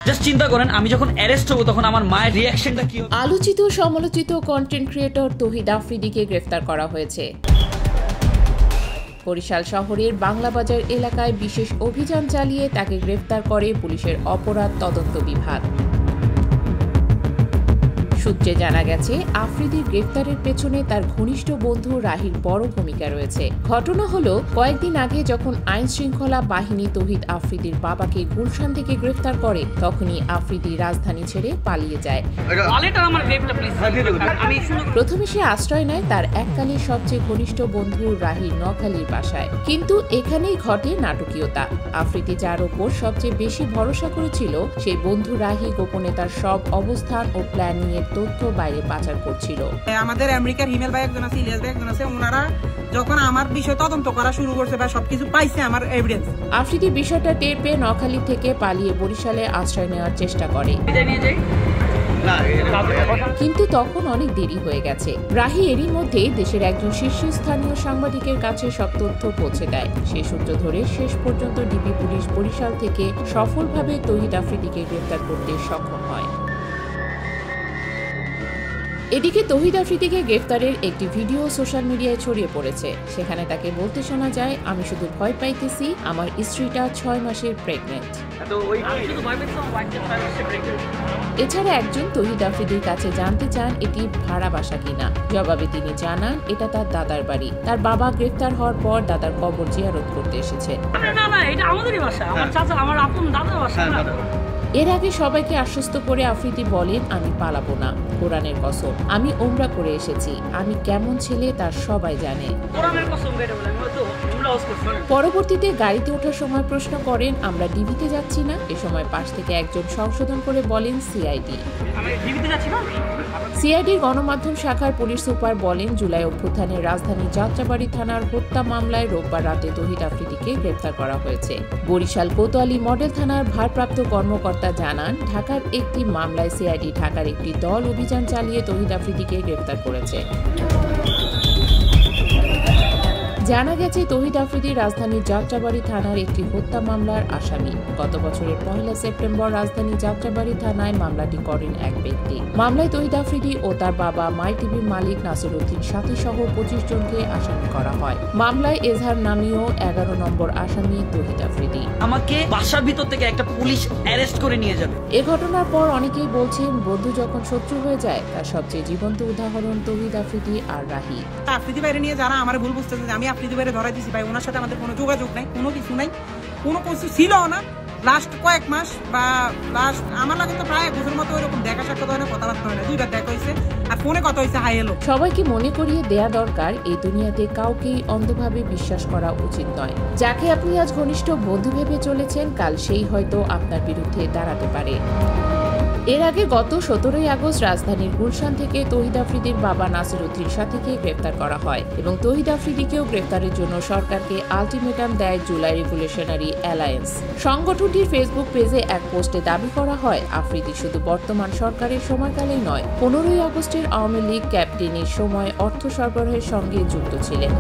Just চিন্তা করেন আমি যখন অ্যারেস্ট হব তখন আমার মায়ের রিঅ্যাকশনটা কি হবে। আলোচিত সমালোচিত কন্টেন্ট ক্রিয়েটর তৌহিদ আফ্রিদিকে গ্রেফতার করা হয়েছে। বরিশাল শহরের বাংলাবাজার এলাকায় বিশেষ অভিযান চালিয়ে তাকে গ্রেফতার করে পুলিশের অপরাধ তদন্ত বিভাগ। সূত্রে জানা গেছে, আফ্রিদির গ্রেফতারের পেছনে তার ঘনিষ্ঠ বন্ধু রাহির বড় ভূমিকা রয়েছে। ঘটনা হলো, কয়েকদিন আগে যখন আইন শৃঙ্খলা বাহিনী তৌহিদ আফ্রিদির বাবাকে গুলশান থেকে গ্রেফতার করে, তখনই আফ্রিদি রাজধানী ছেড়ে পালিয়ে যায়। প্রথমে সে আশ্রয় নেয় তার এককালের সবচেয়ে ঘনিষ্ঠ বন্ধু রাহির নোয়াখালীর বাসায়। কিন্তু এখানেই ঘটে নাটকীয়তা। আফ্রিদি যার ওপর সবচেয়ে বেশি ভরসা করেছিল, সেই বন্ধু রাহি গোপনে তার সব অবস্থান ও প্ল্যানিং এর তথ্য বাইরে পাচার করছিল। আমাদের আমেরিকার হিমেল ভাই একজন আছে, ইলিয়াস ভাই একজন আছে, ওনারা যখন আমার বিষয় তদন্ত করা শুরু করছে বা সবকিছু পাইছে আমার এভিডেন্স। আফ্রিদি বিষয়টা টের পেয়ে নোয়াখালী থেকে পালিয়ে বরিশালে আশ্রয় নেওয়ার চেষ্টা করে, কিন্তু তখন অনেক দেরি হয়ে গেছে। রাহি এরই মধ্যে দেশের একজন শীর্ষস্থানীয় সাংবাদিকের কাছে সব তথ্য পৌঁছে দেয়। সেই সূত্র ধরে শেষ পর্যন্ত ডিবি পুলিশ বরিশাল থেকে সফলভাবে তৌহিদ আফ্রিদিকে গ্রেফতার করতে সক্ষম হয়। এদিকে তৌহিদ আফ্রিদিকে গ্রেফতারের একটি ভিডিও সোশ্যাল মিডিয়ায় ছড়িয়ে পড়েছে। সেখানে তাকে বলতে শোনা যায়, আমি শুধু ভয় পাইতেছি, আমার স্ত্রীটা 6 মাসের প্রেগনেন্ট। এছাড়া একজন তৌহিদ আফ্রিদির কাছে জানতে চান এটি ভাড়া বাসা কিনা। জবাবে তিনি জানান এটা তার দাদার বাড়ি। তার বাবা গ্রেফতার হওয়ার পর দাদার কবর জিয়ারত করতে এসেছে। এর আগে সবাইকে আশ্বস্ত করে আফ্রিদি বলেন, আমি পালাবো না, কোরআনের কসম, আমি ওমরা করে এসেছি, আমি কেমন ছেলে তার সবাই জানে। পরবর্তীতে গাড়িতে ওঠার সময় প্রশ্ন করেন, আমরা ডিবিতে যাচ্ছি না? এ সময় পাশ থেকে একজন সংশোধন করে বলেন সিআইডি। সিআইডির গণমাধ্যম শাখার পুলিশ সুপার বলেন, জুলাই অভ্যুত্থানের রাজধানী যাত্রাবাড়ি থানার হত্যা মামলায় রোববার রাতে তৌহিদ আফ্রিদিকে গ্রেফতার করা হয়েছে। বরিশাল কোতোয়ালি মডেল থানার ভারপ্রাপ্ত কর্মকর্তা জানান, ঢাকার একটি মামলায় সিআইডি ঢাকার একটি দল অভিযান চালিয়ে তৌহিদ আফ্রিদিকে গ্রেফতার করেছে। জানা গেছে, তৌহিদ আফ্রিদি রাজধানীর যাত্রাবাড়ি থানার একটি হত্যা মামলার আসামি। গত বছরের 1 সেপ্টেম্বর রাজধানী যাত্রাবাড়ি থানায় মামলাটি করেন এক ব্যক্তি। মামলায় তৌহিদ আফ্রিদি ও তার বাবা মাই টিভির মালিক নাসিরউদ্দিন সাথী সহ 25 জনকে আসামি করা হয়। মামলায় এজাহার নামীয় 11 নম্বর আসামি তৌহিদ আফ্রিদি। আমাকে বাসার ভিতর থেকে একটা পুলিশ অ্যারেস্ট করে নিয়ে যাবে। এ ঘটনার পর অনেকেই বলছেন, বন্ধু যখন শত্রু হয়ে যায়, তার সবচেয়ে জীবন্ত উদাহরণ তৌহিদ আফ্রিদি আর রাহি। আফ্রিদি বাইরে নিয়ে যারা আমার ভুল বুঝতেছে, আমি আফ্রিদি বাইরে ধরাই দিছি ভাই, ওনার সাথে আমাদের কোনো যোগাযোগ নাই, কোনো কিছু নাই, কোনো কিছু ছিল না। লাস্ট কয়েক মাস বা লাস্ট আমার লাগে তো প্রায় 1 বছরের মতো ওইরকম দেখা সাক্ষাৎ হয় না, কথাবার্তা হয় না, 2বার দেখা হয়েছে আর ফোনে কথা হয়েছে, হাই হ্যালো। সবাইকে মনে করিয়ে দেয়া দরকার, এই দুনিয়াতে কাউকেই অন্ধভাবে বিশ্বাস করা উচিত নয়। যাকে আপনি আজ ঘনিষ্ঠ বন্ধু ভেবে চলেছেন, কাল সেই হয়তো আপনার বিরুদ্ধে দাঁড়াতে পারে। এর আগে গত 17 আগস্ট রাজধানীর গুলশান থেকে তৌহিদ আফ্রিদির বাবা নাসিরউদ্দিন সাথীকে গ্রেফতার করা হয় এবং তৌহিদ আফ্রিদিকেও গ্রেফতারের জন্য সরকারকে আলটিমেটাম দেয় জুলাই রিভলিউশনারি অ্যালায়েন্স। সংগঠনটির ফেসবুক পেজে এক পোস্টে দাবি করা হয়, আফ্রিদি শুধু বর্তমান সরকারের সময়কালেই নয়, 15 আগস্টের আওয়ামী লীগ ক্যাপ্টেনের সময় অর্থ সরবরাহের সঙ্গে যুক্ত ছিলেন।